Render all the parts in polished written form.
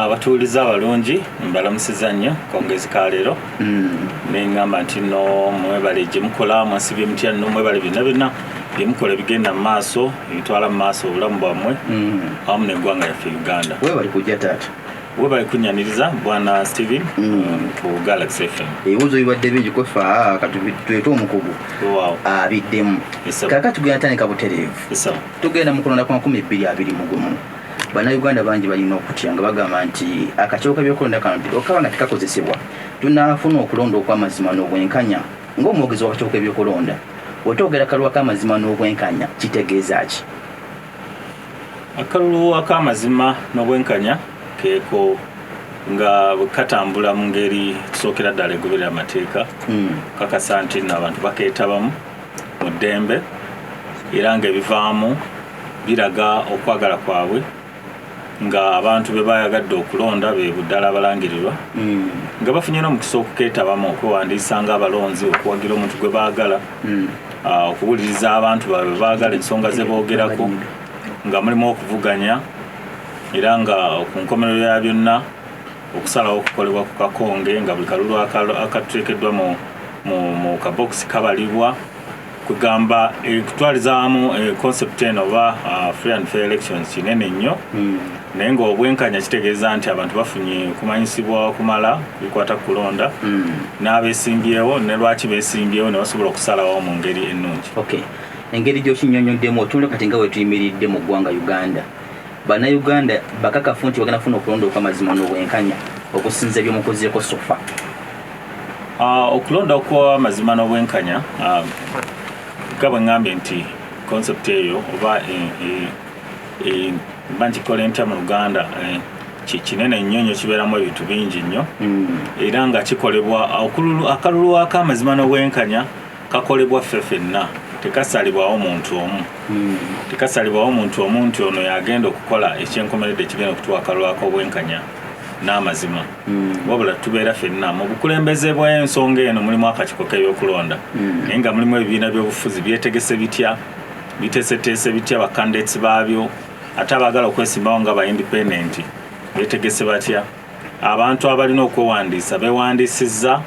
abatuuliza abalungi mbalamusiza nnyo kongezi ka leero neŋŋamba nti nno mwebale gye mukola mwasibye mutya nno mwebale byonna byonna bye mukola bigenda mu maaso ebitwala mu maaso obulamu bwammwe awamu n'eggwanga yaffe Uganda. Weebali kujja taata. Weebali kunnyaniriza bwana Steven ku Galaxy FM. Ebibuuzo bibadde bingi kwefa katulete omukugu abiddemu. Kaaka tugenda tandika butereevu. Tugenda mu kulonda kwa 2021. Bannayuganda bangi balina okutya nga bagamba nti akakiiko k'ebyokulonda kano okaba tekakozesebwa. Tunaafuna okulonda okw'amazima n'obwenkanya ng'omwogezi w'akakiiko k'ebyokulonda. Otwogera akalulu ak'amazima n'obwenkanya kitegeeza ki? Akalulu ak'amazima n'obwenkanya keeko nga katambula mu ngeri tusookera ddala egoberera amateeka kakasa nti n'abantu bakeetabamu mu ddembe era ng'ebivaamu biraga okwagala kwabwe nga abantu be bayagadde okulonda be buddala abalangirirwa nga bafunye n'omukisa okukeetabamu okwewandiisa ng'abalonzi okuwagira omuntu gwe baagala okuwuliriza abantu baabwe baagala ensonga ze boogerako nga mulimu okuvuganya era nga ku nkomerero ya byonna okusalawo okukolebwa ku kakonge nga buli kalulu akatuteekeddwa mu kabokisi kabalibwa kugamba kutwalizaamu concept eno oba free and fair elections kinene nnyo naye ng'obwenkanya kitegeeza nti abantu bafunye kumanyisibwa kumala bikwata ku kulonda n'abeesimbyewo ne lwaki beesimbyewo ne basobola okusalawo mu ngeri ennungi. Okay. Engeri gy'okinnyonyoddemu otunule kati nga wetuyimiridde mu ggwanga Uganda. Bannayuganda bakakafu nti bagenda kufuna okulonda okw'amazima n'obwenkanya okusinza by'omukozeeko sofa. Okulonda okw'amazima n'obwenkanya nga bwe ŋŋambye nti concept eyo oba mba nkikola entya mu Luganda kinene nnyo nnyo kibeeramu ebintu bingi nnyo era nga kikolebwa akalulu ak'amazima n'obwenkanya kakolebwa ffe ffenna tekasalibwawo muntu omu tekasalibwawo muntu omu nti ono yagenda okukola ekyenkomeredde kigenda okutuwa akalulu ak'obwenkanya n'amazima wabula tubeera ffenna mu bukulembeze bw'ensonga eno mulimu akakiiko k'ebyokulonda naye nga mulimu ebibiina by'obufuzi byetegese bitya biteeseteese bitya bakandidates baabyo ate abaagala okwesimbawo nga ba independent beetegese batya abantu abalina okwewandiisa beewandiisizza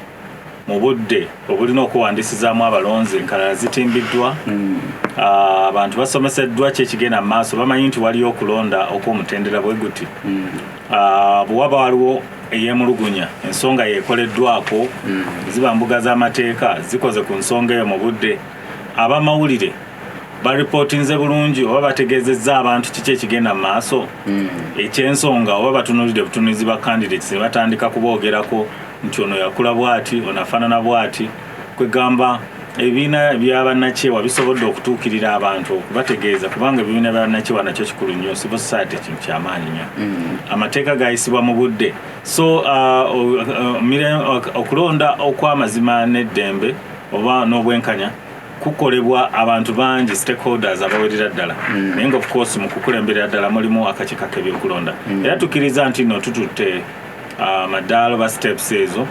mu budde obulina okwewandiisizaamu abalonzi enkalala zitimbiddwa abantu basomeseddwa ki ekigenda mu maaso bamanyi nti waliyo okulonda okw'omutendera bwe guti bwe waba waliwo ey'emulugunya ensonga yeekoleddwako ziba mbuga z'amateeka zikoze ku nsonga eyo mu budde abamawulire baripootinze bulungi oba bategeezezza abantu kiki ekigenda mu maaso eky'ensonga oba batunulidde butunuzi ba candidates ne batandika kuboogerako nti ono yakula bw'ati ono afaanana bw'ati kwegamba ebibiina by'abannakyewa bisobodde okutuukirira abantu okubategeeza kubanga ebibiina by'abannakyewa nakyo kikulu nnyo civil society kintu kyamaanyi nnyo amateeka gayisibwa mu budde so okulonda okw'amazima n'eddembe oba n'obwenkanya kukolebwa abantu bangi stakeholders abawerera ddala naye nga of course mu kukulemberera ddala mulimu akakiiko k'ebyokulonda era tukkiriza nti nno tututte amadaalo ba steps ezo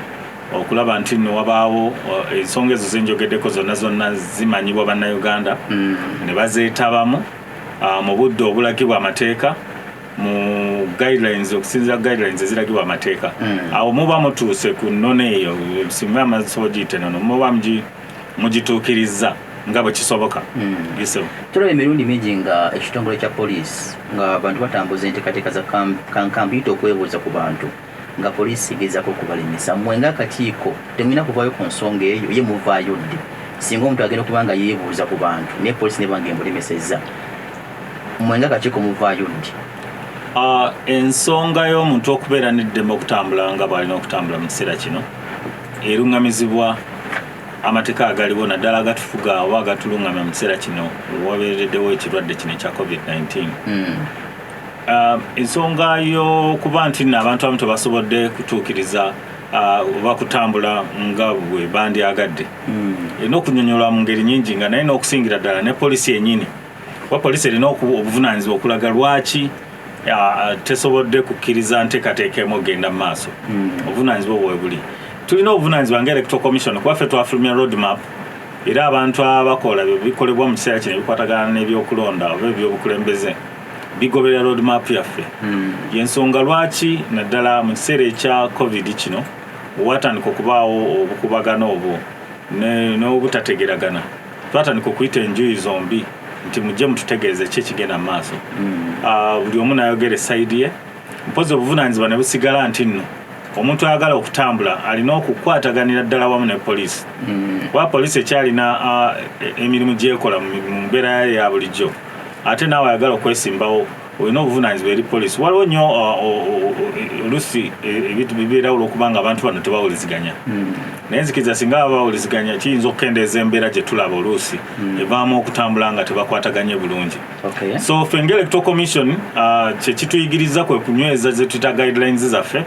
okulaba nti nno wabaawo ensonga ezo zenjogeddeko zonna zimanyibwa bannayuganda ne bazeetabamu mu budde obulagibwa amateeka mu guidelines okusinziira guidelines eziragibwa amateeka awo muba mutuuse ku nnono eyo singa amaso giyite nono muba mugituukiriza nga bwe kisoboka. Tulaba emirundi mingi nga ekitongole kya poliisi nga abantu batambuza enteekateeka za kampiyuta okwebuuza ku bantu nga poliisi egezaako okubalemesa mmwe ng'akakiiko temulina kuvaayo ku nsonga eyo ye muvaayo ddi singa omuntu agenda okuba nga yeebuuza ku bantu naye poliisi nebanga emulemesezza mmwe ng'akakiiko muvaayo ddi? Ensonga y'omuntu okubeera n'eddembe okutambula nga bw'alina okutambula mu kiseera kino erungamizibwa amateeka agaliwo naddala agatufuga oba agatulungamya mu kiseera kino wabeereddewo ekirwadde kino ekya COVID-19. Ensonga y'okuba nti abantu abamu tebasobodde kutuukiriza oba kutambula nga bwe bandyagadde erina okunnyonnyolwa mu ngeri nnyingi nga naye n'okusingira ddala ne poliisi yennyini kuba poliisi erina obuvunaanyizibwa okulaga lwaki tesobodde kukkiriza nteekateeka emu ogenda mu maaso obuvunaanyizibwa bwe buli tulina obuvunaanyizibwa nga electoral commission kuba ffe twafulumya road map era abantu abakola byo bikolebwa mu kiseera kino ebikwatagana n'ebyokulonda oba ebyobukulembeze bigobera roadmap yaffe yensonga lwaki naddala mu kiseera ekya covid kino watandika okubaawo obukubagano obwo n'obutategeragana twatandika okuyita enjuyi zombi nti mujje mututegeeze ki ekigenda mu maaso buli omu nayogera esayidi ye mpozi obuvunaanyizibwa ne busigala nti nno omuntu ayagala okutambula alina okukwataganira ddala wamu ne poliisi kuba poliisi ekyalina emirimu gyekola mu mbeera ya bulijjo ate naawe ayagala okwesimbawo olina obuvunaanyizibwa eri poliisi waliwo nnyo oluusi ebintu bibeerawo olw'okubanga abantu bano tebawuliziganya naye nzikiriza singa baba bawuliziganya kiyinza okukendeeza embeera gye tulaba oluusi evaamu okutambula nga tebakwataganye bulungi so ffe nga electoral commission kyekituyigiriza kwe kunyweza ze tuyita guidelines zaffe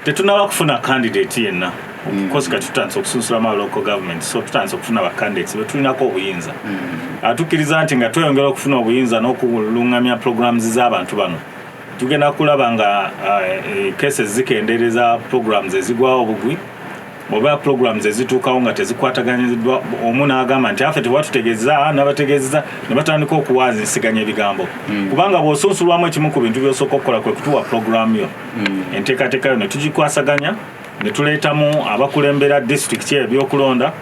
tetunaba kufuna candidate yenna because kati tutandise okusunsula ama local government so tutandise okufuna ba candidates betulinako obuyinza atukkiriza nti nga tweyongera okufuna obuyinza n'okulungamya programs z'abantu bano tugenda kulaba nga cases zikendereza programs ezigwawo obugwi oba programs ezituukawo nga tezikwataganyiziddwa omu n'agamba nti affe tebatutegeeza n'abategeeza ne batandika okuwaanyisiganya ebigambo kubanga bw'osunsulwamu ekimu ku bintu by'osooka okukola kwe kutuwa program yo enteekateeka yo ne tugikwasaganya ne tuleetamu abakulembera district ebyokulonda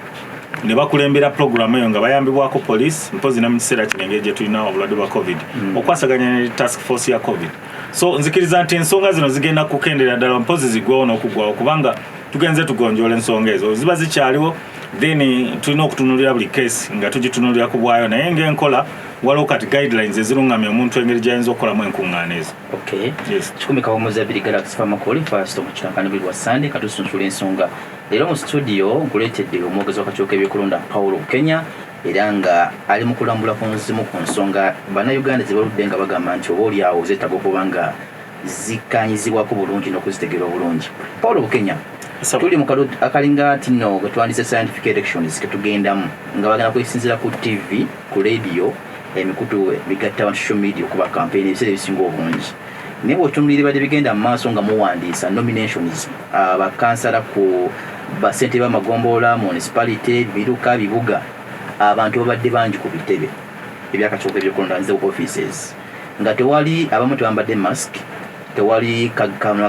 ne bakulembera program eyo nga bayambibwako police mpozi ne mu kiseera kino engeri gye tulina obulwadde bwa covid okwasaganya ne task force ya covid so nzikiriza nti ensonga zino zigenda kukendeera ddala mpozi zigwawo n'okugwawo kubanga tugenze tugonjoola ensonga ezo ziba zikyaliwo then tulina okutunulira buli case nga tugitunulira ku bwayo naye ng'enkola waliwo kati guidelines ezirungamya omuntu engeri gy'ayinza okukolamu enkuŋŋaana ezo kikumi kawomoza biri Galaxy Pharmacola first omukirankano biri wa Sunday katusunsula ensonga leero mu studio nkuleetedde omwogezi w'akakiiko k'ebyokulonda Paulo Kenya era nga ali mu kulambula ku nzimu ku nsonga bannayuganda ze baludde nga bagamba nti oba oliawo zeetaaga okuba nga zikkaanyizibwako bulungi n'okuzitegerwa bulungi. Paulo Kenya tuli mu kalulu akalinga tino gwe twandise scientific elections ke tugendamu nga bagenda kwesinzira ku TV ku radio emikutu bigatta wa social media okuba campaign ebiseera ebisinga obungi naye bw'otunulira badde bigenda mu maaso nga muwandiisa nominations bakansala ku basente b'amagombolola municipality biruka bibuga abantu babadde bangi ku bitebe ebyakakiiko k'ebyokulonda offices nga tewali abamu tebambadde mask tewali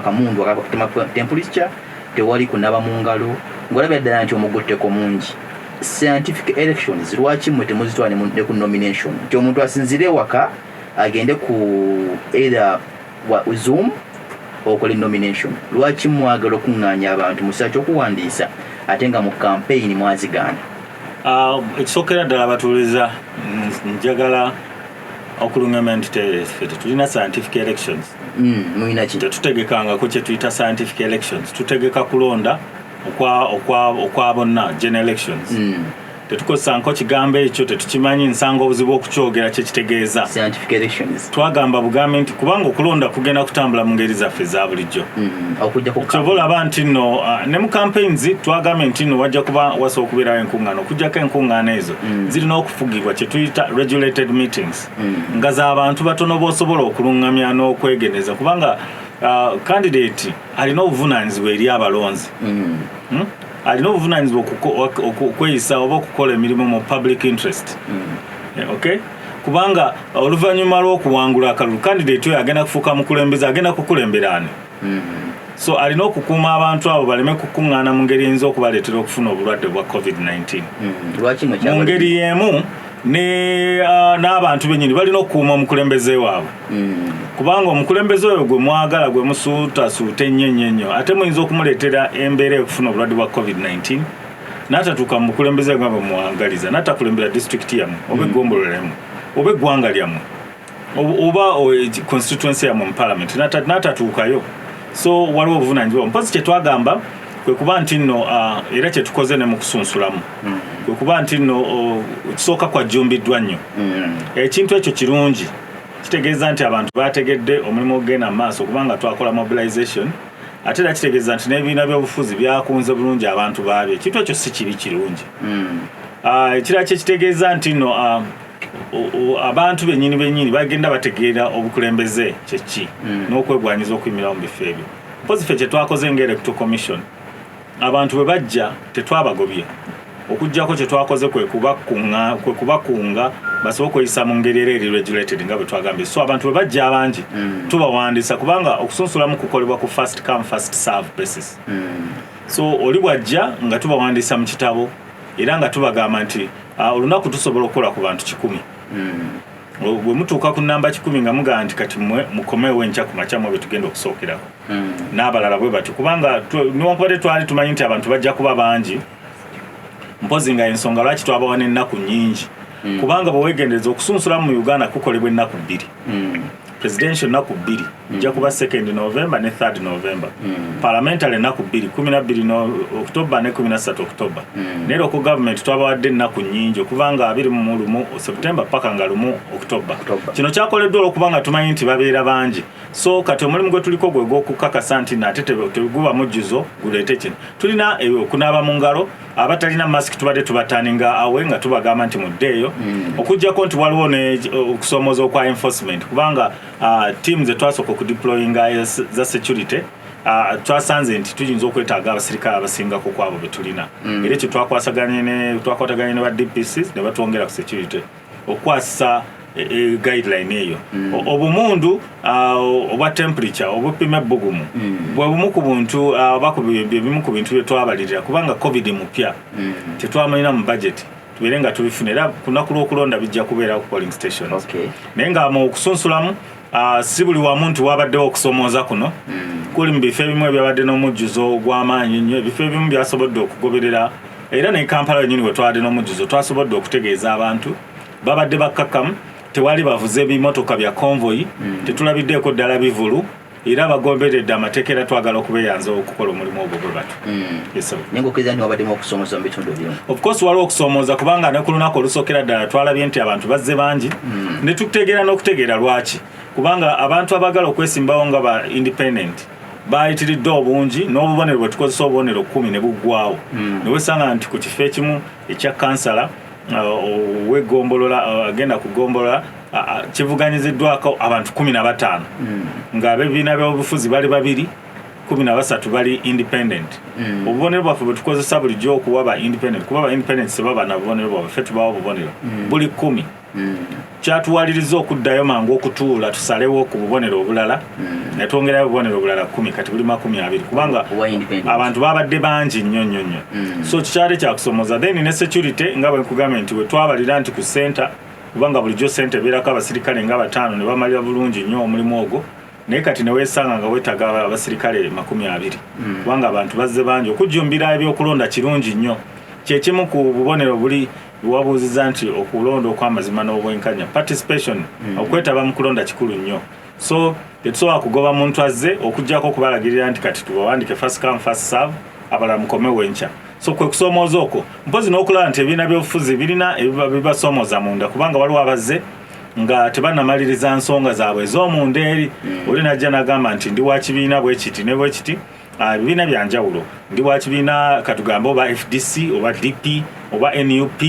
kamundu akatema temperature tewali kunaba mu ngalo ng'olabira ddala nti omugotteko mungi scientific elections lwaki mmwe temuzitwala ne ku nomination nti omuntu asinzire waka agende ku either Zoom okole nomination lwaki mwagala okuŋŋaanya abantu mu kiseera ky'okuwandiisa ate nga mu campaign mwazigaana ekisookera ddala batuuliza njagala okulungamya nti tetulina scientific elections tetutegekangako kye tuyita scientific elections tutegeka kulonda okwa bonna general elections tetukozesanko kigambo ekyo tetukimanyi nsanga obuzibu okukyogera kyekitegeeza twagamba bugambe nti kubanga okulonda kugenda kutambula mu ngeri zaffe eza bulijjo kyova olaba nti nno ne mu campaigns twagambye nti nno wajja kuba wasobola okubeerawo enkuŋŋaana okujjako enkuŋŋaana ezo zirina okufugibwa kye tuyita regulated meetings nga z'abantu batono b'osobola okulungamya n'okwegeneza kubanga candidate alina obuvunaanyizibwa eri abalonzi alina obuvunaanyizibwa okweyisa oba okukola emirimu mu public interest kubanga oluvannyuma lw'okuwangula akalulu candidate oyo agenda kufuuka mukulembeze agenda kukulembera ani so alina okukuuma abantu abo baleme kukuŋŋaana mu ngeri eyinza okubaleetera okufuna obulwadde bwa covid-19 mu ngeri y'emu n'abantu bennyini balina okukuuma omukulembeze waabwe kubanga omukulembeze oyo gwe mwagala gwe musuutasuuta ennyo ate muyinza okumuleetera embeera okufuna obulwadde bwa covid-19 n'atatuuka mu mukulembeze nga bwe muwangaliza n'atakulembera disitulikiti yammwe oba eggombolola yammwe oba eggwanga lyammwe oba constituency yammwe mu parliament n'atatuukayo so waliwo obuvunaanyizibwa mpozi kye twagamba kwe kuba nti nno era kye tukoze ne mu kusunsulamu kwe kuba nti nno kisooka kwajjumbiddwa nnyo ekintu ekyo kirungi kitegeeza nti abantu bategedde omulimu ogenda mu maaso kubanga twakola mobilization ate era kitegeeza nti n'ebibiina by'obufuzi byakunze bulungi abantu baabyo ekintu ekyo si kibi kirungi ekirala kyekitegeeza nti nno abantu bennyini bagenda bategeera obukulembeze kyeki n'okwegwanyiza okuyimira mu bifo ebyo mpozi ffe kye twakoze ng'electoral commission abantu bwe bajja tetwabagobye okujjako kye twakoze kwe kubakunga basobola okuyisa mu ngeri eri regulated nga bwe twagambye. So abantu bwe bajja abangi tubawandiisa kubanga okusunsulamu kukolebwa ku first come first serve basis. So oli bwajja nga tubawandiisa mu kitabo era nga tubagamba nti olunaku tusobola okukola ku bantu 100. Bwe mutuuka ku namba 10 nga mugamba nti kati mmwe mukomewo enkya ku makya mwe tugenda okusookerako n'abalala bwe batyo kubanga niwankubadde twali tumanyi nti abantu bajja kuba bangi mpozi nga ensonga lwaki twabawa n'ennaku nnyingi kubanga bwe weegendereza okusunsulamu mu Uganda kukolebwa ennaku 2. Presidential ennaku 2 ejja kuba 2nd November ne 3rd November. Parliamentary ennaku 2 12 October ne 13 October. Ne local government twabawadde ennaku nnyingi okuvanga 21 September paka nga 1 October. Kino kyakoleddwa olwokubanga tumanyi nti babeera bangi. So kati omulimu gwe tuliko gwe gw'okukakasa nti nate teguba mujjuzo guleete kino. Tulina okunaaba mu ngalo abatalina mask tubadde tubataaninga awe nga tubagamba nti muddeeyo okujjako nti waliwo okusomooza okwa enforcement kubanga teams twasooka okudeployinga za security twasanze nti tuyinza okwetaaga abasirikale abasingako ku abo be tulina era ekyo twakwataganye ne ba DPCs ne batwongera ku security okwasa guideline eyo obumundu obwa temperature obupima ebbugumu bwe bumu ku buntu bimu ku bintu bye twabalirira kubanga covid mupya tetwamanyina mu budget tubeere nga tubifuna era ku lunaku lw'okulonda bijja kubeera ku polling stations naye nga mu okusunsulamu si buli wamu nti wabaddewo okusomooza kuno kuli mu bifo ebimu ebyabadde n'omujjuzo gw'amaanyi nnyo ebifo ebimu byasobodde okugoberera era ne Kampala yennyini bwe twabadde n'omujjuzo twasobodde okutegeeza abantu babadde bakkakkamu tewali bavuze ebimotoka bya convoy tetulabiddeeko ddala bivulu era bagomberedde amateekera twagala okubeeyanza okukola omulimu ogwo bwe batyo. Of course waliwo okusomooza kubanga ne ku lunaku olusookera ddala twalabye nti abantu bazze bangi ne tutegeera n'okutegeera lwaki kubanga abantu abagala okwesimbawo nga ba independent bayitiridde obungi n'obubonero bwe tukozesa obubonero 10 ne buggwawo ne wesanga nti ku kifo ekimu ekya kansala wegombolola agenda kugombolola kivuganyiziddwako abantu 15 nga abebiina by'obufuzi bali 2 13 bali independent. Obubonero bwaffe bwe tukozesa bulijjo okuwa ba independent kuba ba independent sebaba na bubonero bwaffe ffe tubawo obubonero buli 10 kyatuwaliriza okuddayo mangu okutuula tusalewo ku bubonero obulala ne twongerayo obubonero obulala 10 kati buli 20 kubanga abantu babadde bangi nnyo so kikyali kyakusomooza then ne security nga bwe nkugambye nti we twabalira nti ku center kubanga bulijjo center ebeerako abasirikale nga 5 ne bamalira bulungi nnyo omulimu ogwo naye kati ne weesanga nga weetaga abasirikale 20 kubanga abantu bazze bangi okujjumbira ebyokulonda kirungi nnyo kyekimu ku bubonero buli wabuuziza nti okulonda okw'amazima n'obwenkanya participation okwetaba mu kulonda kikulu nnyo so tetusobola kugoba muntu azze okujjako okubalagirira nti kati tubawandike first come first serve abalala mukomewo enkya so kwe kusomooza okwo mpozi n'okulaba nti ebibiina by'obufuzi birina ebibasomooza munda kubanga waliwo abazze nga tebannamaliriza nsonga zaabwe ez'omunda eri oli najja n'agamba nti ndi wa kibiina bwe kiti ne bwe kiti ebibiina bya njawulo ndi wa kibiina katugambe oba FDC oba DP oba NUP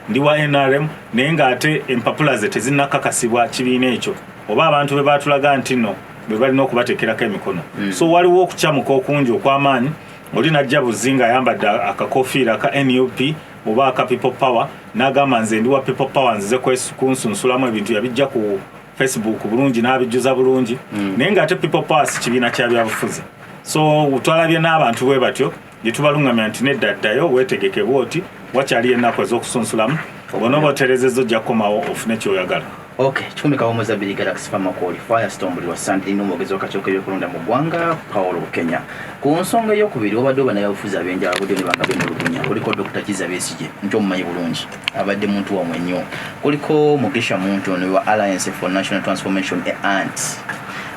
ndi wa NRM naye ng'ate empapula ze tezinnakakasibwa kibiina ekyo oba abantu be baatulaga nti nno bwe balina okubateekerako emikono so waliwo okukyamuka okungi okw'amaanyi oli najja buzinga ayambadde akakofiira ka NUP oba aka People Power n'agamba nze ndi wa People Power nzize kunsunsulamu ebintu yabijja ku Facebook bulungi n'abijjuza bulungi naye ng'ate People Power si kibiina kya byabufuzi so twalabye n'abantu bwe batyo gye tubalungamya nti nedda ddayo weetegeke bwoti wakyali ennaku ez'okusunsulamu obonooba oterezezza ojja kukomawo ofune kyoyagala. Okay, chikumi kawomoza bili Galaxy Farmer Call Firestorm buli wasante ino mwogezi wakachoke yokulonda mu ggwanga Paulo Kenya. Ku nsonga ey'okubiri obadde oba n'abafuzi ab'enjala abadde ne banga b'emulugunya kuliko Dr. Kizza Besigye nti omumanyi bulungi abadde muntu wamwe nnyo kuliko Mugisha Muntu ono wa Alliance for National Transformation ANT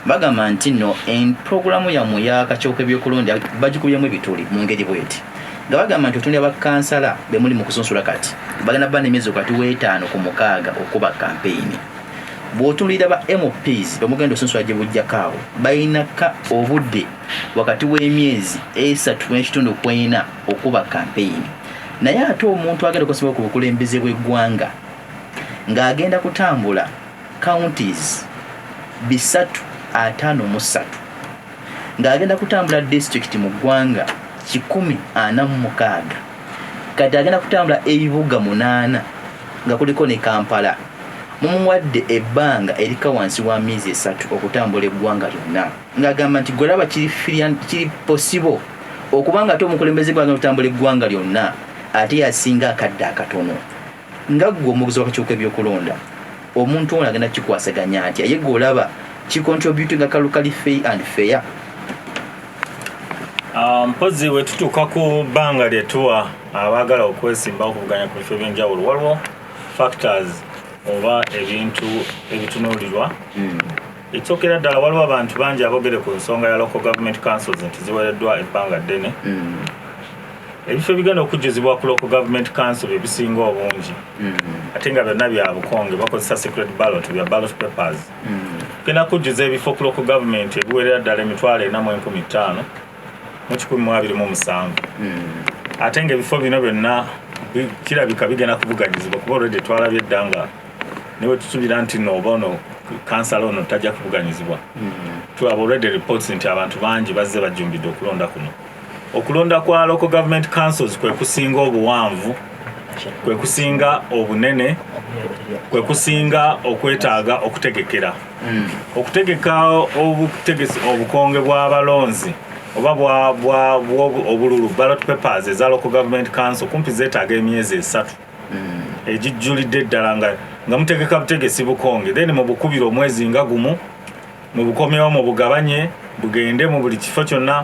bagamba nti nno programu yammwe y'akacoke by'okulonda bagikubyemu ebituli mu ngeri bweti nga bagamba nti otundi abakansala be muli mu kusunsula kati bagenda bba n'emyezi kati 5 ku 6 okuba kampeyini bw'otulira ba MPs bemugenda osunsula gye bujjakaawo balinaka obudde wakati w'emyezi 3.4 okuba kampeyini naye ate omuntu agenda okusimba ku bukulembeze bw'eggwanga ng'agenda kutambula counties 353 ng'agenda kutambula district mu ggwanga 146 kati agenda kutambula ebibuga 8 nga kuliko ne Kampala. Mumuwadde ebbanga erika wansi wa myezi 3 okutambula eggwanga lyonna ng'agamba nti golaba kiri possible okubanga ate omukulembeze gwagenda kutambula eggwanga lyonna ate yasinga akadde akatono nga gwe omuguzi w'akakiiko ebyokulonda omuntu ono agenda kikwasaganya atya ye golaba kicontributing akalu kali fair and fair. Mpozi we tutuuka ku bbanga lyetuwa abaagala okwesimba okuvuganya ku bifo ebyenjawulo waliwo factors oba ebintu ebitunuulirwa. Ekyokera ddala waliwo abantu bangi abogere ku nsonga ya local government councils nti ziwereddwa ebbanga ddene. Ebifo ebigenda okujjuzibwa ku local government council ebisinga obungi ate nga byonna bya bukonge bakozesa secret ballot bya ballot papers. Genda kujjuza ebifo ku local government ebiwerera ddala 4,015 mu 2027. Ate nga ebifo bino byonna kirabika bigenda kuvuganyizibwa kuba olwedde twalabye eddanga newe tusuubira nti noobono kansala ono tajja kuvuganyizibwa. Tulaba olwedde reports nti abantu bangi bazze bajjumbidde okulonda kuno. Okulonda kwa local government councils kwe kusinga obuwanvu, kwe kusinga obunene, kwe kusinga okwetaaga okutegekera. Okutegeka obukonge bw'abalonzi oba obululu ballot papers eza local government council kumpi zeetaaga emyezi 3 egijjulidde ddala nga mutegeka butegesi bukonge then mu bukubira omwezi nga gumu mu bukomyewo mu bugabanye bugende mu buli kifo kyonna.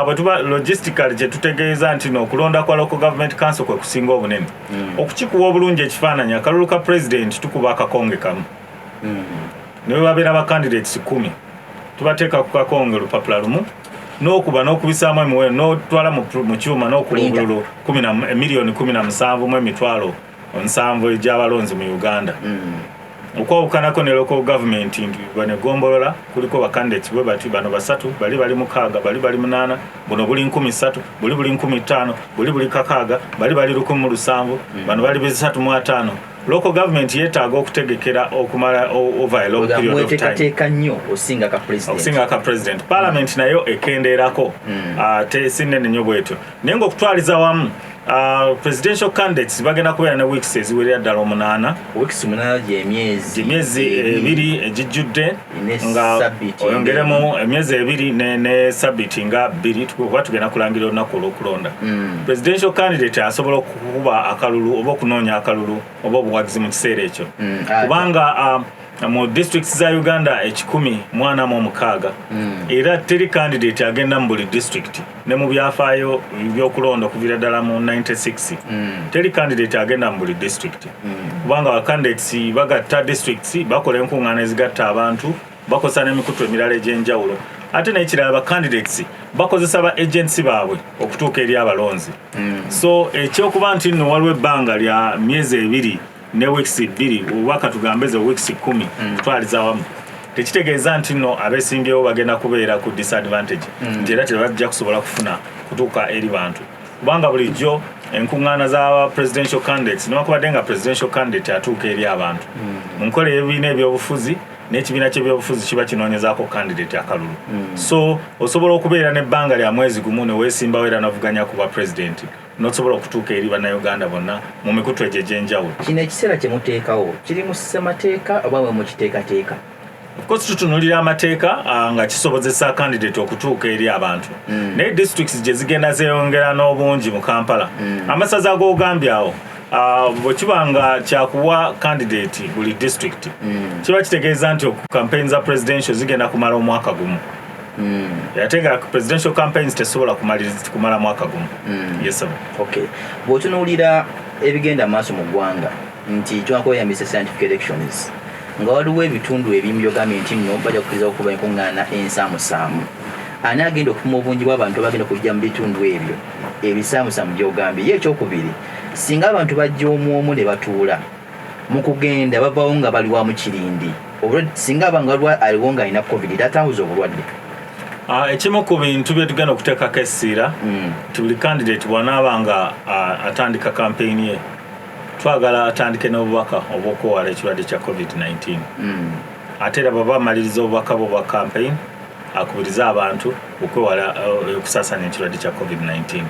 Bwe tuba logistically gye tutegeeza nti n'okulonda kwa local government council kwe kusinga obunene. Okukikuwa obulungi ekifaananyi akalulu ka president tukuba akakonge kamu ne bwe babeera ba candidates 10 tubateeka ku kakonge lupapula lumu n'okuba n'okubisaamu emiwendo n'otwala mu kyuma n'okuba obululu miliyoni 17,700 egy'abalonzi mu Uganda. Okwawukanako ne local government bane gombolola kuliko ba candidates bwe bati bano 3 bali 6 bali 8 buno buli 13 buli 15 buli 6 bali 17 bano bali 35. Local government yetaaga okutegekera okumala over a long period of time. Teka nnyo osinga ka president. Parliament nayo ekendeerako ate sinene nnyo bwetyo. Naye ng'okutwaliza wamu presidential candidates bagenda kubeera ne weeks eziwerera ddala 8. Weeks 8 gy'emyezi 2 egijjudde nga oyongeremu emyezi 2 ne sabiti nga 2 kuba tugenda kulangira olunaku olw'okulonda. Presidential candidate asobola okukuba akalulu oba okunoonya akalulu oba obuwagizi mu kiseera ekyo kubanga mu districts za Uganda 146 era teri candidate agenda mu buli district ne mu byafaayo by'okulonda okuviira ddala mu 96 teri candidate agenda mu buli district kubanga ba candidates bagatta districts bakola enkungaana ezigatta abantu bakozesa n'emikutu emirala egy'enjawulo ate n'ekirala ba candidates bakozesa ba agency baabwe okutuuka eri abalonzi. So ekyokuba nti nno waliwo ebbanga lya myezi 2 ne weeks 2 oba katugambe ze weeks 10 kutwaliza wamu tekitegeeza nti nno abeesimbyewo bagenda kubeera ku disadvantage nti era tebajja kusobola kufuna kutuuka eri bantu kubanga bulijjo enkuŋŋaana za presidential candidates newankubadde nga presidential candidate atuuka eri abantu mu nkola y'ebibiina ebyobufuzi n'ekibiina ky'ebyobufuzi kiba kinoonyezaako candidate akalulu. So osobola okubeera n'ebbanga lya mwezi gumu ne weesimbawo era navuganya ku bwa president n'osobola okutuuka eri bannayuganda bonna mu mikutu egyo egy'enjawulo. Kino ekiseera kye muteekawo kiri mu ssemateeka oba mwe mukiteekateeka? Of course tutunuulira amateeka nga kisobozesa candidate okutuuka eri abantu naye districts gye zigenda zeeyongera n'obungi mu Kampala amasaza ag'ogambye awo bwe kiba nga kyakuwa candidate buli district kiba kitegeeza nti campaign za presidential zigenda kumala omwaka gumu ate nga presidential campaigns tesobola kumala mwaka gumu. Yes sir. Okay. Bw'otunuulira ebigenda maaso mu ggwanga nti twakweyambisa scientific elections nga waliwo ebitundu ebimu byogambye nti nno bajja kukkiriza okuba enkuŋŋaana ensaamusaamu ani agenda okupima obungi bw'abantu abagenda kujja mu bitundu ebyo ebisaamusaamu gy'ogambye ye ekyokubiri singa abantu bajja omu ne batuula mu kugenda bavaawo nga bali wa mu kirindi singa abanga aliwo nga alina covid tatambuza obulwadde. Ekimu ku bintu bye tugenda okuteekako essiira nti buli candidate bw'anaaba nga atandika campaign ye twagala atandike n'obubaka obw'okuwala ekirwadde kya covid-19 ate era baba amaliriza obubaka bwe bwa campaign akubiriza abantu okwewala okusasanya ekirwadde kya COVID-19.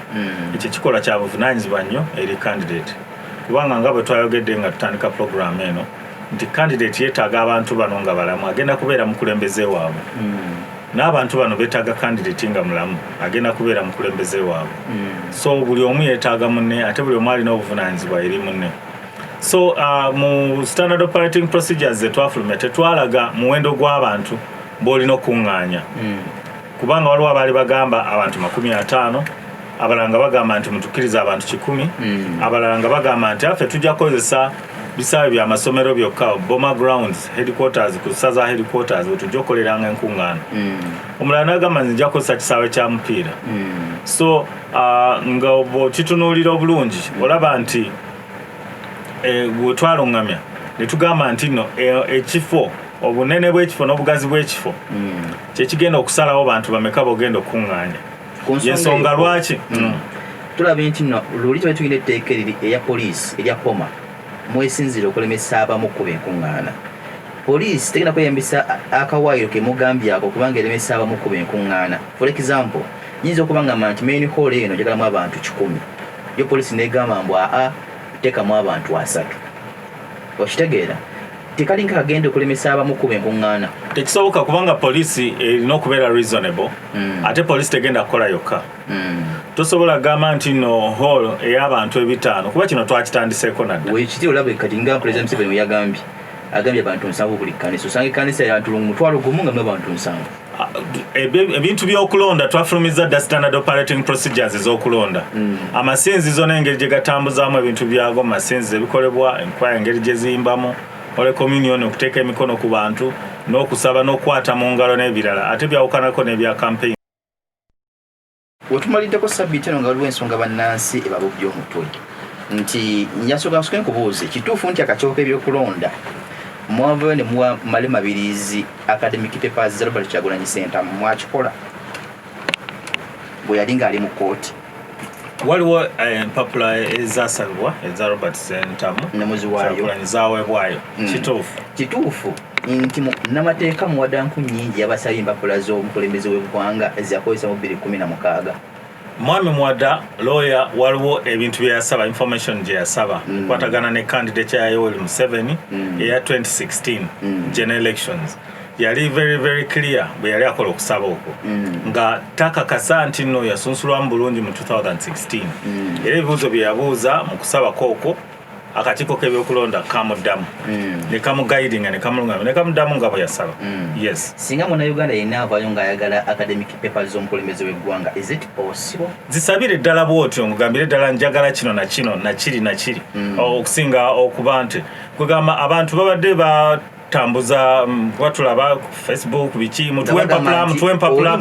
Ekyo kikola kya buvunaanyizibwa nnyo eri candidate kubanga nga bwe twayogedde nga tutandika program eno nti candidate yeetaaga abantu bano nga balamu agenda kubeera mukulembeze waabwe. N'abantu bano beetaaga candidate nga mulamu agenda kubeera mukulembeze waabwe. So buli omu yeetaaga munne ate buli omu alina obuvunaanyizibwa eri munne. So mu standard operating procedures twafulumya tetwalaga muwendo gw'abantu b'olina okuŋŋaanya. Kubanga waliwo abaali bagamba abantu 50, abalala nga bagamba nti mutukkiriza abantu 100, abalala nga bagamba nti affe tujja kukozesa bisaawe by'amasomero byokka Boma Grounds headquarters ku ssaza headquarters wetujja okukoleranga enkuŋŋaana. Omulala n'agamba nti nja kukozesa kisaawe kya mupiira. So nga bw'okitunuulira obulungi olaba nti bwe twalungamya ne tugamba nti nno ekifo obunene bw'ekifo n'obugazi bw'ekifo kyekigenda okusalawo bantu bameka bogenda okuŋŋaanya. Yensonga lwaki tulabye nti nno luli tuba tulina etteeka eya poliisi erya Poma mwesinzire okulemesa abamu kuba enkuŋŋaana. Poliisi tegenda kweyambisa akawaayiro ke mugambye ako kubanga eremesa abamu kuba enkuŋŋaana. For example, nyinza okubangamba nti main hall eno njagalamu abantu 10. Yo poliisi negamba mbu teekamu abantu 3. Okitegeera? Tekalinga kagenda okulemesa abamu kuba enkuŋŋaana. Tekisoboka kubanga poliisi erina okubeera reasonable. Ate poliisi tegenda kukola yokka. Tosobola gamba nti no hall ey'abantu 5 kuba kino twakitandiseeko nadda. Weekiti olabe kati nga President Museveni yagambye agambye abantu 7 buli kkanisa. Osanga ekkanisa y'abantu 1,000 nga mu abantu 7. Ebintu by'okulonda twafulumiza dda standard operating procedures ez'okulonda. Amasinzizo n'engeri gye gatambuzaamu ebintu byago mu masinzizo ebikolebwa enkwaya engeri gye ziyimbamu ole communion okuteeka emikono ku bantu n'okusaba n'okukwata mu ngalo n'ebirala ate byawukanako n'ebya campaign. Wetumaliddeko sabbiiti eno nga waliwo ensonga bannansi ebabobya omutwe nti njasobola nkubuuze kituufu nti akakiiko k'ebyokulonda mwavayo ne muwa Male Mabirizi academic papers za Robert Kyagulanyi Center mwakikola bwe yali ng'ali mu kkooti? Waliwo empapula ezasabibwa eza Robert Center Kyagulanyi zaweebwayo. Kituufu nti n'amateeka muwadanku nnyingi yabasabye empapula z'omukulembeze w'eggwanga ezakozesa mu 2016. Mwami Mwada lawyer waliwo ebintu bye yasaba information gye yasaba kwatagana ne candidate ya Yoweri Museveni eya 2016 general elections. Yali very clear bwe yali akola okusaba okwo nga takakasa nti nno yasunsulwamu bulungi mu 2016. Era ebibuuzo bye yabuuza mu kusaba kookwo akakiiko k'ebyokulonda kamuddamu ne kamuguidinga ne kamulungamya ne kamuddamu nga bwe yasaba. Yes. Singa Munnayuganda yenna avaayo ng'ayagala academic papers z'omukulembeze w'eggwanga, is it possible? Zisabire ddala bw'otyo ngugambire ddala njagala kino na kino na kiri okusinga okuba nti kugamba abantu babadde tambuza watulaba ku Facebook biki mutuwe empapula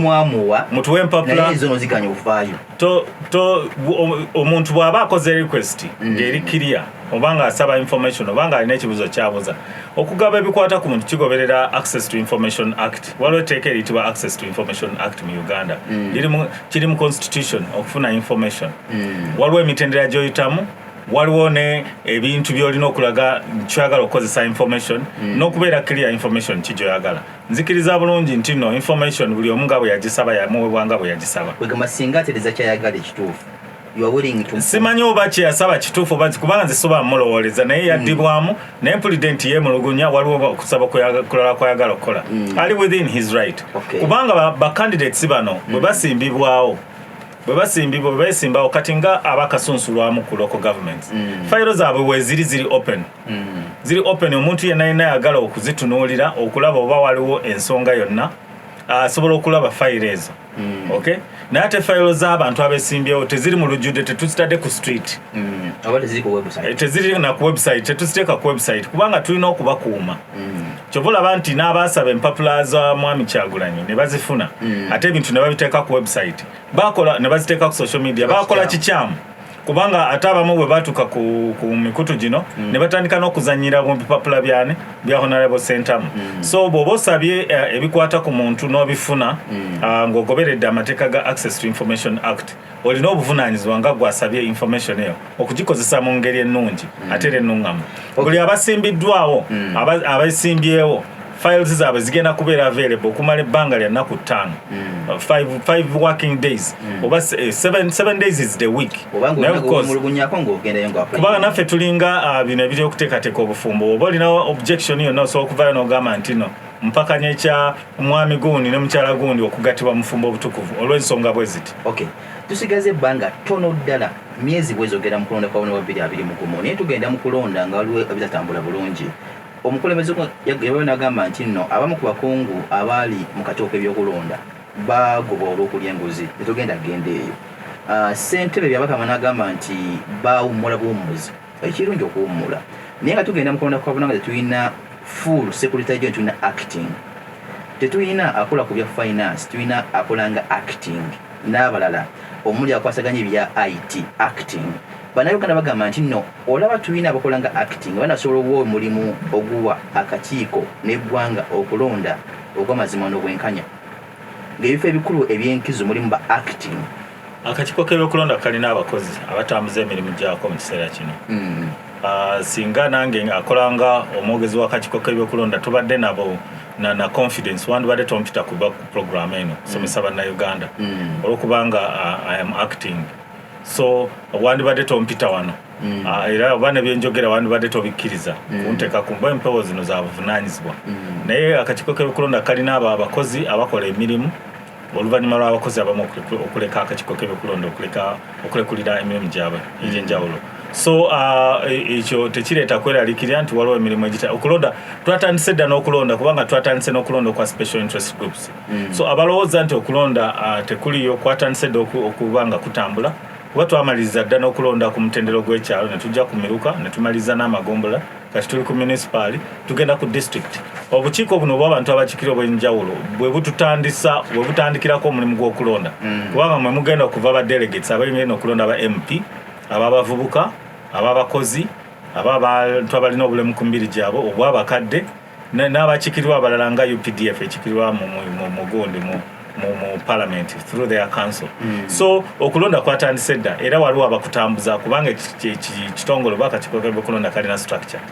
naye zo noziganya ovaayo. Omuntu bw'aba akoze request ng'eri clear obanga asaba information obanga alina ekibuzo kyabuza okugaba ebikwata ku muntu kigoberera Access to Information Act. Waliwo etteeka eriyitibwa Access to Information Act mu Uganda kiri mu constitution okufuna information. Waliwo emitendera gy'oyitamu, waliwo ne ebintu by'olina okulaga kyagala okukozesa information n'okubeera clear information kijoyagala. Nzikiriza bulungi nti no information buli omu nga bwe yagisaba yamuweebwanga bwe yagisaba. Kwegamba singa atereeza kyayagala ekituufu simanyi oba kyeyasaba kituufu kubanga nze soba mulowooleza naye yaddibwamu naye pulidenti yeemulugunya waliwo okusaba kulala kwayagala okukola ali within his right. Kubanga bacandidates bano bwe basimbibwawo bwe beesimbawo kati nga abakasunsulwamu ku local governments fayiro zaabwe we ziri open omuntu yenna yagala okuzitunuulira okulaba oba waliwo ensonga yonna asobola okulaba fayiro ezo. Okay? Naye ate fayiro z'abantu abeesimbyewo teziri mu lujjudde tetuzitadde ku street teziri na ku website tetuziteeka ku website kubanga tulina okubakuuma. Kyova olaba nti n'abaasaba empapula za Mwami Kyagulanyi ne bazifuna ate ebintu ne babiteeka ku website bakola ne baziteeka ku social media bakola kikyamu kubanga ate abamu bwe batuuka ku mikutu gino ne batandika n'okuzannyira mu bipapula bya Honorable Sentamu. So bw'oba osabye ebikwata ku muntu n'obifuna ng'ogoberedde amateeka ga Access to Information Act olina obuvunaanyizibwa nga gwasabye information eyo okugikozesa mu ngeri ennungi ate era ennuŋŋamu. Buli abasimbiddwawo abasimbyewo files zaabwe zigenda kubeera available okumala ebbanga lya nnaku 5 5 working days oba 7 days is the week kubanga naffe tulinga bino ebiri okuteekateeka obufumbo oba olina objection yonna osobola okuvaayo n'ogamba nti no mpakanya ekya mwami gundi ne mukyala gundi okugattibwa mufumbo obutukuvu olw'ensonga bwe ziti. Tusigaze ebbanga ttono ddala myezi bwezogera mu kulonda kwa 2021 naye tugenda mu kulonda nga waliwo ebitatambula bulungi. Omukulembeze yabayo n'agamba nti nno abamu ku bakungu abaali mu katooka ebyokulonda bagoba olw'okulya enguzi tetugenda kgenda eyo. Ssentebe byabakama n'agamba nti bawummula buwummuzi ekirungi okuwummula naye nga tugenda mu kulonda kwa bunanga tetulina full secretary general, tulina acting, tetulina akola ku bya finance, tulina akola nga acting n'abalala omuli akwasaganya ebya IT acting. Bannayuganda bagamba nti nno olaba tulina abakola nga acting banasobola okuwa omulimu oguwa akakiiko n'eggwanga okulonda ogw'amazima n'obwenkanya ng'ebifo ebikulu ebyenkizo mulimu ba acting. Akakiiko k'ebyokulonda kalina abakozi abatambuza emirimu gyako mu kiseera kino. Singa nange akolanga omwogezi w'akakiiko k'ebyokulonda tubadde nabo na confidence wandibadde tompita kuba ku program eno somesa bannayuganda olwokubanga I am acting, so wandibadde tompita wano era oba ne byenjogera wandibadde tobikkiriza kunteeka ku empewo zino za buvunaanyizibwa. Naye akakiiko k'ebyokulonda kalina abo abakozi abakola emirimu oluvannyuma lw'abakozi abamu okuleka akakiiko k'ebyokulonda okulekulira emirimu gyabwe egy'enjawulo. So ekyo tekireeta kweraliikirira nti waliwo emirimu okulonda twatandise dda n'okulonda kubanga twatandise n'okulonda kwa special interest groups. So abalowooza nti okulonda tekuliyo kwatandise dda okuba nga kutambula kuba twamaliriza dda n'okulonda ku mutendero gw'ekyalo ne tujja ku miruka ne tumaliriza n'amagombola kati tuli ku municipal tugenda ku district. Obukiiko buno obw'abantu abakikira obw'enjawulo bwe butandikirako omulimu gw'okulonda kubanga mwe mugenda okuva ba delegates abalina okulonda aba MP ababavubuka ababakozi abantu abalina obulemu ku mibiri gyabo obw'abakadde n'abakikirirwa abalala nga UPDF ekikirirwa mu gundi mu parliament through their council. So okulonda kwatandise dda era waliwo abakutambuza kubanga kitongole bakakiiko k'ebyokulonda kalina structure.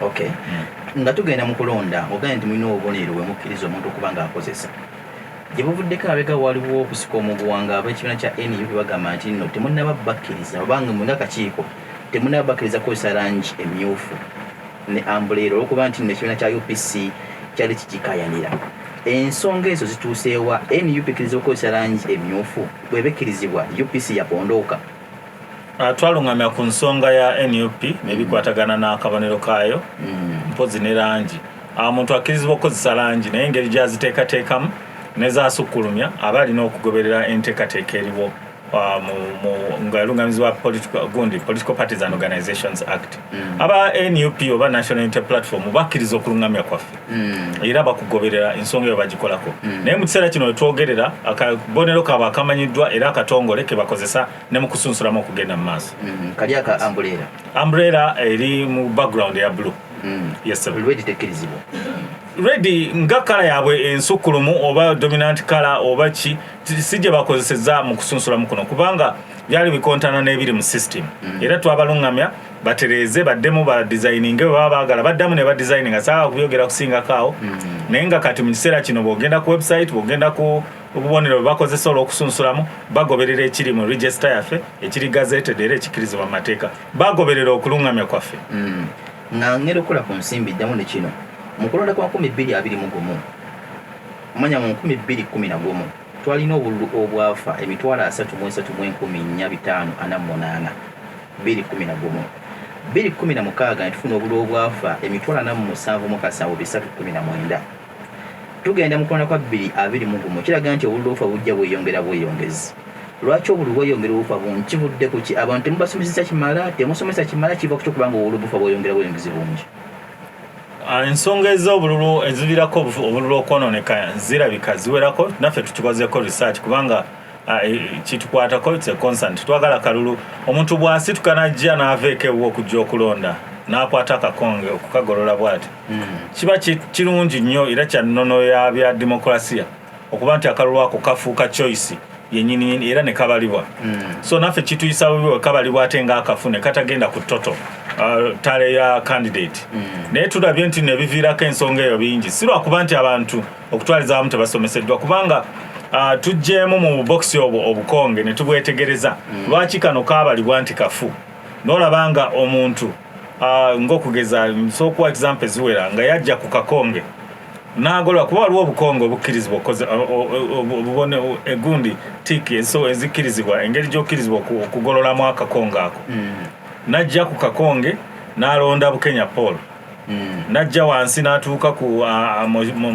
Nga tugenda mu kulonda ogenda nti mulina obubonero bwe mukkiriza omuntu okuba nga akozesa gye buvuddeko abega waliwo okusika omuguwanga ab'ekibiina kya NUP bagamba nti nno temunnaba bakkiriza obanga mwenga akakiiko temunnaba bakkiriza kukozesa langi emyufu ne ambuleero olwokuba nti nno ekibiina kya UPC kyali kikikayanira. Ensonga ezo zituuseewa NUP ekkiriza okukozesa langi emyufu bwebekkirizibwa UPC yapondooka. Twalungamya ku nsonga ya NUP nebikwatagana n'akabonero kaayo mpozi ne langi. Omuntu akkirizibwa okukozesa langi naye engeri gyaziteekateekamu nezasukkulumya aba alina okugoberera enteekateeka eriwo nga yalungamizibwa Political Parties and Organizations Act. Aba NUP oba National Unity Platform bakkiriza okulungamya kwaffe era bakugoberera ensonga eyo bagikolako. Naye mu kiseera kino wetwogerera akabonero kaaba akamanyiddwa era akatongole ke bakozesa ne mu kusunsulamu okugenda mu maaso. Kali aka umbrella eri mu background ya blue. Yes sir. Ready nga kala yaabwe ensukkulumu oba dominant kala oba ki sijje bakozeseza mu kusunsulamu kuno kubanga byali bikontana n'ebiri mu system. Era twabalungamya batereze baddemu ba designing baba baagala baddamu ne ba designing asaa okuyogera kusinga kaawo naye nga kati mu kiseera kino bw'ogenda ku website bw'ogenda ku obubonero bakozesa olw'okusunsulamu bagoberera ekiri mu register yaffe ekiri gazetted era ekikirizibwa mu mateeka bagoberera okulungamya kwaffe. Nga ngero kola ku nsimbi ddamu ne kino mu kulonda kwa 2021 manya mu 2011 twalina obululu obwafa emitwalo 3,314,548 2016 netufuna obululu obwafa emitwalo 47,319. Tugenda mu kulonda kwa 2021 kiraga nti obululu obwafa bujja bweyongezi. Lwaki obululu bweyongera obufa bunkivudde ku ki abantu temubasomesesa kimala temusomesa kimala kiva ku kubanga obululu bufa bweyongezi bungi. Ensonga ez'obululu ezivirako obululu okwonooneka zirabika ziwerako naffe tukikozeko research kubanga kitukwatako it's a constant twagala kalulu omuntu bw'asituka n'ajja n'aveeko ewuwo okujja okulonda n'akwata akakonge okukagolola bw'ati kiba kirungi nnyo era kya nnono ya bya demokrasiya okuba nti akalulu ako kafuuka choice yennyini era ne kabalibwa. So naffe kituyisa bubi we kabalibwa ate ng'akafu ne katagenda ku toto tale ya candidate naye tulabye nti nebiviirako ensonga eyo bingi si lwakuba nti abantu okutwaliza abamu tebasomeseddwa kubanga tujjeemu mu bokisi obukonge ne tubwetegereza lwaki kano kaabalibwa nti kafu n'olabanga omuntu ng'okugeza nsookuwa example ziwera nga yajja ku kakonge n'agolola kuba waliwo obukonge obukkirizibwa obubone egundi tiki ezikkirizibwa engeri gy'okkirizibwa okugololamu akakonge ako n'ajja ku kakonge n'alonda Bukenya Paul n'ajja wansi n'atuuka ku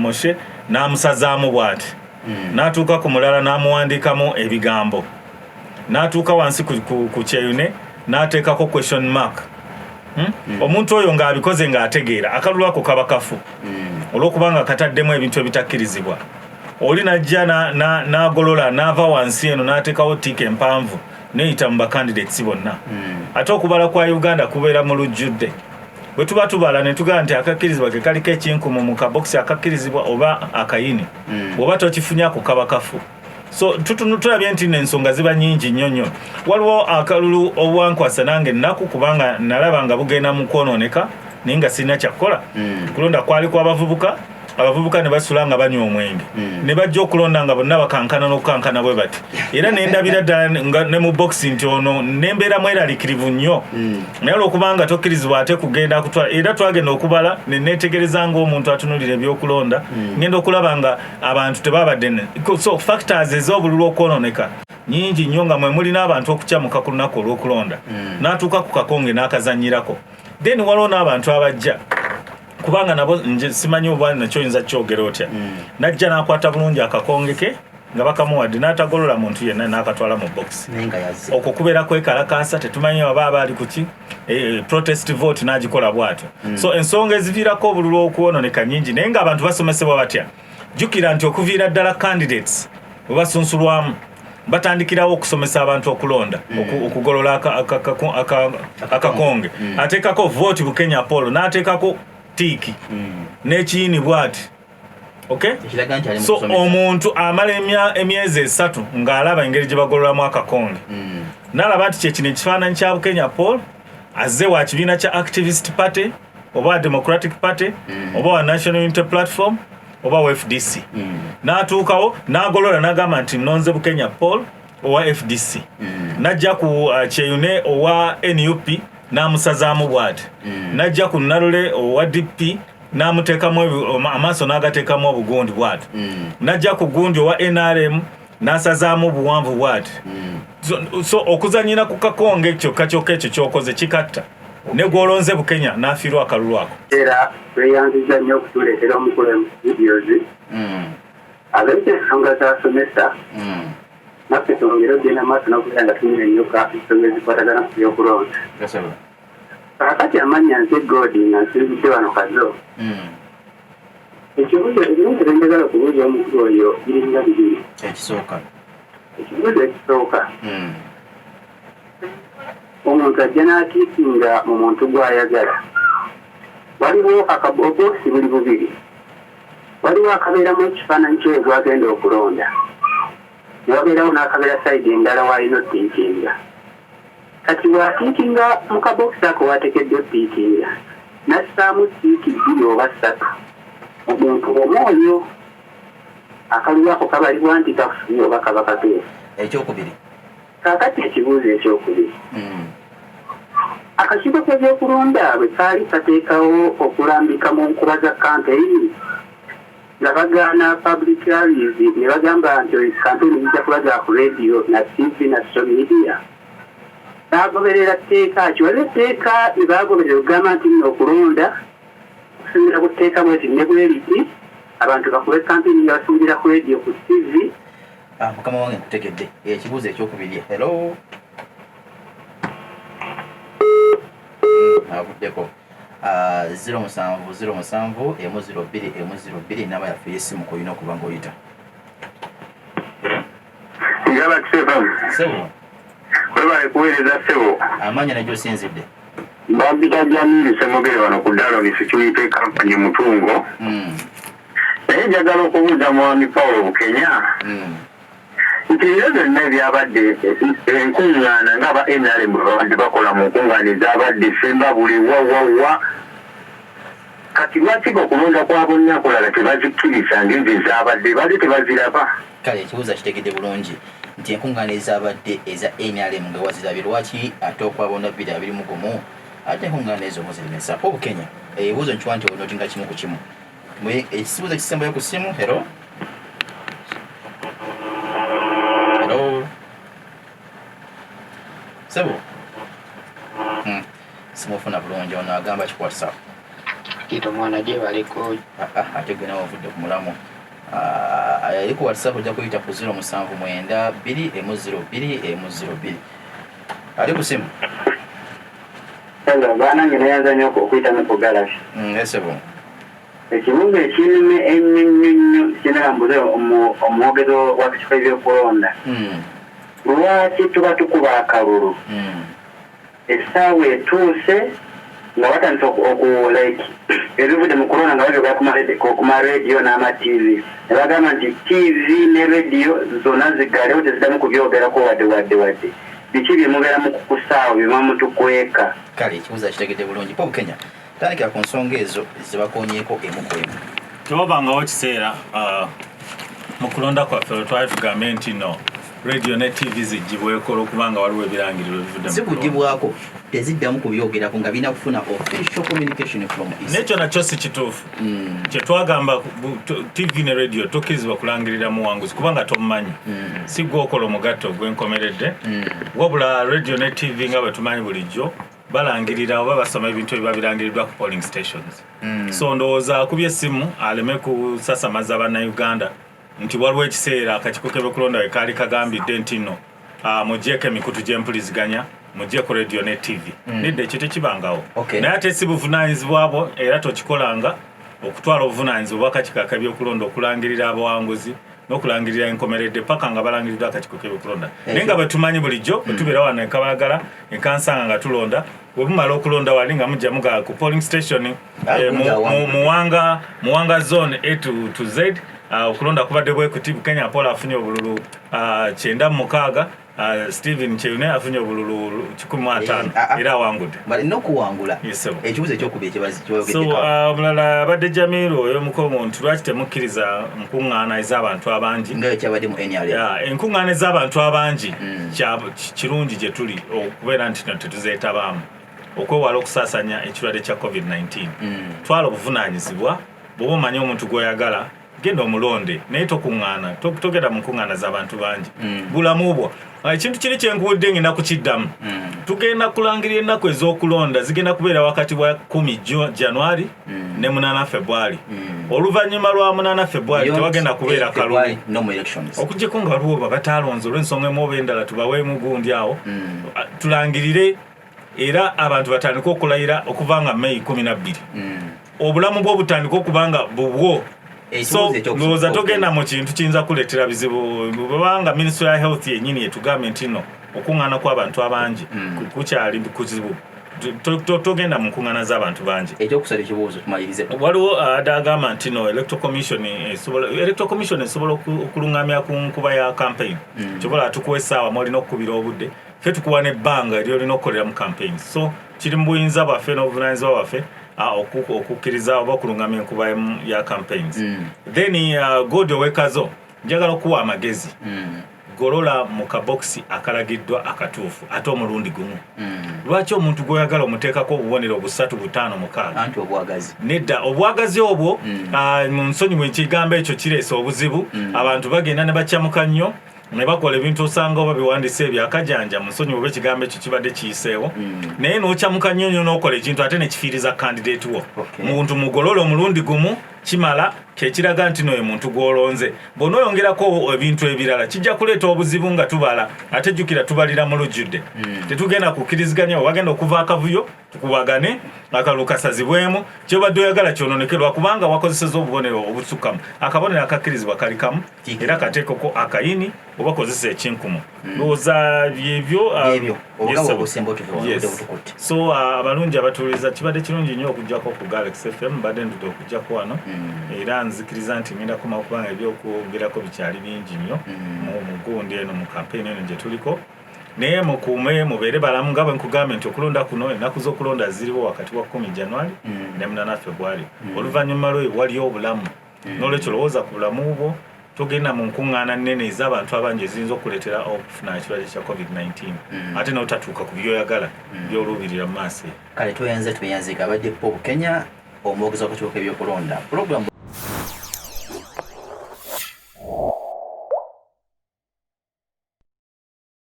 Moshe n'amusazaamu bw'ati n'atuuka ku mulala n'amuwandiikamu ebigambo n'atuuka wansi ku Kyeyune n'ateekako question mark omuntu oyo ng'abikoze ng'ategeera akalulu ako kaba kafu olw'okubanga kataddemu ebintu ebitakkirizibwa oli n'ajja n'agolola n'ava wansi eno n'ateekawo tiika empanvu neyita mu bakandidates bonna ate okubala kwa Uganda kubeera mu lujjudde bwe tuba tubala ne tugamba nti akakkirizibwa ke kaliko ekinkumu mu kabokisi akakkirizibwa oba akayini bw'oba tokifunyako kaba kafu so tulabye nti n'ensonga ziba nnyingi nnyo waliwo akalulu obwankwasa nange ennaku kubanga nalaba nga bugenda mu kwonooneka naye nga sirina kyakukola kulonda kwali abavubuka ne basula nga banywa omwenge ne bajja okulonda nga bonna bakankana n'okukankana bwe bati era ne ndabira ddala ne mu bokisi nti ono nembeera mweraliikirivu nnyo naye olwokubanga tokkirizibwa ate kugenda kutwala era twagenda okubala ne neetegereza ng'omuntu atunulira ebyokulonda ngenda okulaba nga abantu tebabadde so factors ez'obululu okwonooneka nnyingi nnyo nga mwe mulina abantu okukyamuka ku lunaku olw'okulonda n'atuuka ku kakonge n'akazannyirako then waliwo n'abantu abajja kubanga nabo nje simanyi obwani nakyo yinza kyogera otya najja n'akwata bulungi akakonge ke nga bakamuwadde n'atagolola muntu yenna n'akatwala mu box okwo kubeera kwekalakaasa tetumanyi oba abaali kuki protest vote n'agikola bw'atyo so ensonga eziviirako obululu okwonooneka nnyingi naye ng'abantu basomesebwa batya jjukira nti okuviira ddala candidates bwe basunsulwamu batandikirawo okusomesa abantu okulonda okugolola akakonge ateekako vote Bukenya Paul n'ateekako tiki n'ekiyini bw'ati okay so omuntu amala emyezi 3 ng'alaba engeri gye bagololamu akakonge n'alaba nti kyekino ekifaananyi kya Bukenya Paul azze wa kibiina kya activist party oba wa democratic party oba wa national unity platform oba wa FDC n'atuukawo n'agolola n'agamba nti nonze Bukenya Paul owa FDC n'ajja ku Kyeyune owa NUP n'amusazaamu bw'ati n'ajja ku Nalule owa DP n'amuteekamu amaaso n'agateekamu obugundi bw'ati n'ajja ku gundi owa NRM n'asazaamu obuwanvu bw'ati so okuzannyira ku kakonge kyokka ekyo ky'okoze kikatta ne gw'olonze Bukenya n'afiirwa akalulu ako era tweyanziza nnyo okutuleetera omukulu videos abenshi ensonga z'asomesa naffe twongere ogenda maaso n'okubeera nga tumira ennyoka ensonga ezikwatagana ku byokulonda kakati amannya nze godi nga nsinzidde wano kazo ekibuuzo ebirungi byenjagala okubuuza omukulu oyo biringa bibiri ekibuuzo ekisooka omuntu ajja n'atiikinga mu muntu gw'ayagala waliwo obwosi buli bubiri waliwo akabeeramu ekifaananyi kyoyo gwagenda okulonda newabeerawo n'akabeera sayidi endala waalina otiikinga kati bw'atiikinga mu kabokisi ako waateekeddwa otiikinga nassaamu siiki 2 oba 3 omuntu omwoyo akalulu ako kabalibwa nti kafuye oba kaba katuufu ekyokubiri kaakati ekibuuzo ekyokubiri akakiiko k'ebyokulonda bwe kaali kateekawo okulambika mu nkuba za kampeyini nga bagaana public rallies ne bagamba nti kampeyini zijja kuba za ku radio na TV na social media baagoberera tteeka kiwaliwo etteeka ne baagoberera okugamba nti nno okulonda okusinziira ku tteeka bweti ne bweriti abantu bakube kampeyini nga basinziira ku radio ku TV mukama wange nkutegedde ekibuuzo ekyokubiri hello avuddeko 070 namba yaffe y'essimu koyina okuba ng'oyita ngaba kisebamu sebo webale kuweereza sebo amanya najjo osinzidde mbambita Jamili Semogere wano ku Daloni Security Company Mutungo naye njagala okubuuza mwami Paulo Bukenya nti ebyo byonna ebyabadde enkuŋŋaana ng'aba NRM babadde bakola mu nkuŋŋaana ezabadde semba buli wawawa kati lwaki okulonda kwa bonna kulala tebazikkiriza ng'ezo ezabadde badde tebaziraba. Kale ekibuuzo kitegedde bulungi nti enkuŋŋaana ezabadde eza NRM nga wazirabye lwaki ate okwabona 2021 ate enkuŋŋaana ezo muzirimesa Paul Kenya ebibuuzo nkiwa nti onotinga kimu ku kimu ekibuuzo ekisembayo ku ssimu. Hello sebo simufuna bulungi ono agamba kikwasa kito mwana je baliko ate gwe nawe ovudde ku mulamu yali ku WhatsApp ojja kuyita ku 0792102 ali ku simu. Hello banange nayanza nnyo okuyita ne ku Galaxy. Sebo ekibuga ekirime ennyo kinalambuze omwogezi w'akakiiko ebyokulonda lwaki tuba tukuba akalulu essaawa etuuse nga batandise like ebivudde mu kulonda nga babyogera ku marediyo n'amativi ne bagamba nti tivi ne rediyo zonna zigalewo teziddamu kubyogerako wadde biki byemubeera mu kukusaawa byema mutukweka. Kale ekibuuzo kitegedde bulungi Paul Kenya tandikira ku nsonga ezo zebakonyeeko emu ku emu. Tewabangawo kiseera mu kulonda kwaffe twali tugambe nti no radio ne TV zijjibweko olwokubanga waliwo ebirangiriro bivudde zikugibwako teziddamu kubyogerako nga birina kufuna official communication from East. Nekyo nakyo si kituufu kyetwagamba TV ne radio tokkirizibwa kulangirira muwanguzi kubanga tomumanyi si gwe okola omugatto gwenkomeredde wabula radio ne TV nga bwe tumanyi bulijjo balangirira oba basoma ebintu ebiba birangiriddwa ku polling stations. So ndowooza akubye essimu aleme kusasamaza bannayuganda nti waliwo ekiseera akakiiko k'ebyokulonda we kaali kagambidde nti nno mugyeko emikutu gy'empuliziganya mugyeko radio ne TV. Nedda ekyo tekibangawo naye ate si buvunaanyizibwa bwo era tokikolanga okutwala obuvunaanyizibwa bw'akakiiko k'ebyokulonda okulangirira abawanguzi n'okulangirira enkomeredde paka nga balangiriddwa akakiiko k'ebyokulonda. Naye nga bwe tumanyi bulijjo bwe tubeera wano ekabalagala enkansanga nga tulonda bwe mumala okulonda wali nga mujja mugaa ku polling station muwanga zone A to Z okulonda kubadde bwekutibu Kenya Paul afunye obululu 96 Stephen Cheyune afunye obululu 15 era awangudde nokuwangula ekibuuzo ekyokubiri kyebazikyogedde. So omulala abadde Jamiru oyo mukomo nti lwaki temukkiriza nkuŋŋaana ez'abantu abangi nga ekyabadde mu NRM. Enkuŋŋaana ez'abantu abangi kirungi gye tuli okubeera nti tetuzeetabaamu okwewala okusaasanya ekirwadde kya COVID-19. Twala obuvunaanyizibwa bw'oba omanyi omuntu gw'oyagala genda omulonde naye tokuŋŋaana togenda mu nkuŋŋaana z'abantu bangi bulamu bwo. Ekintu kiri kyenkuwudde ngenda kukiddamu tugenda kulangirira ennaku ez'okulonda zigenda kubeera wakati wa 10 January ne 8 February. Oluvannyuma lwa 8 February tewagenda kubeera kalulu okuggyeko nga waliwo babatalonze olw'ensonga emu oba endala tubaweemu gundi awo tulangirire era abantu batandika okulayira okuva nga May 12 obulamu bwo butandika okubanga bubwo. So ndowooza togenda mu kintu kiyinza kuleetera bizibu bwebanga Ministry ya Health yennyini yetugambe nti no okuŋŋaana kw'abantu abangi kukyali kuzibu togenda mu nkuŋŋaana z'abantu bangi. Ekyokusala ekibuuzo tumalirize waliwo adagamba nti no Electoral Commission esobola okuluŋŋamya ku nkuba ya campaign kyobola tukuwa essaawa mwolina okukubira obudde ffe tukuwa n'ebbanga lyolina okukolera mu campaign. So kiri mu buyinza bwaffe n'obuvunaanyizibwa bwaffe okukkiriza oba okulungamya enkuba ya campaigns. Then God owekazo njagala okuwa amagezi golola mu kabokisi akalagiddwa akatuufu ate omulundi gumu. Lwaki omuntu gw'oyagala omuteekako obubonero 3, 5, 6 anti obwagazi nedda obwagazi obwo mu nsonyi bwe kigambo ekyo kireese obuzibu abantu bagenda ne bakyamuka nnyo ne bakola ebintu osanga oba biwandiise ebyakajanja mu nsonyi bwe ekigambo ekyo kibadde kiyiseewo naye n'okyamuka nnyo n'okola ekintu ate ne kifiiriza candidate wo muntu mugolole omulundi gumu kimala kyekiraga nti noyo muntu gw'olonze bw'onoyongerako ebintu ebirala kijja kuleeta obuzibu nga tubala ate jjukira tubalira mu lujjudde tetugenda kukkiriziganya wagenda okuva akavuyo tukubagane akalulu kasazibwemu kyobadde oyagala kyononekerwa kubanga wakozeseza obubonero obusukkamu akabonero akakkirizibwa kali kamu era kateekeko akayini oba kozesa ekinkumu ndowooza byebyo so abalungi abatuuliza kibadde kirungi nnyo okugjako ku Galaxy FM mbadde ndude okugjako wano era nzikiriza nti ngenda kuma kubanga ebyokwogerako bikyali bingi nnyo mu gundi eno mu kampeyini eno gye tuliko naye mukuume mubeere balamu nga bwe nkugambye nti okulonda kuno ennaku z'okulonda ziriwo wakati wa 10 January ne 8 February oluvannyuma lwe waliyo obulamu n'olwekyo lowooza ku bulamu bwo tugenda mu nkuŋŋaana nnene ez'abantu abangi eziyinza okuleetera okufuna ekirwadde kya COVID-19 ate n'otatuuka ku byoyagala by'oluubirira mu maaso kale tweyanze tweyanzika abadde Paul Kenya omwogezi w'akakiiko k'ebyokulonda program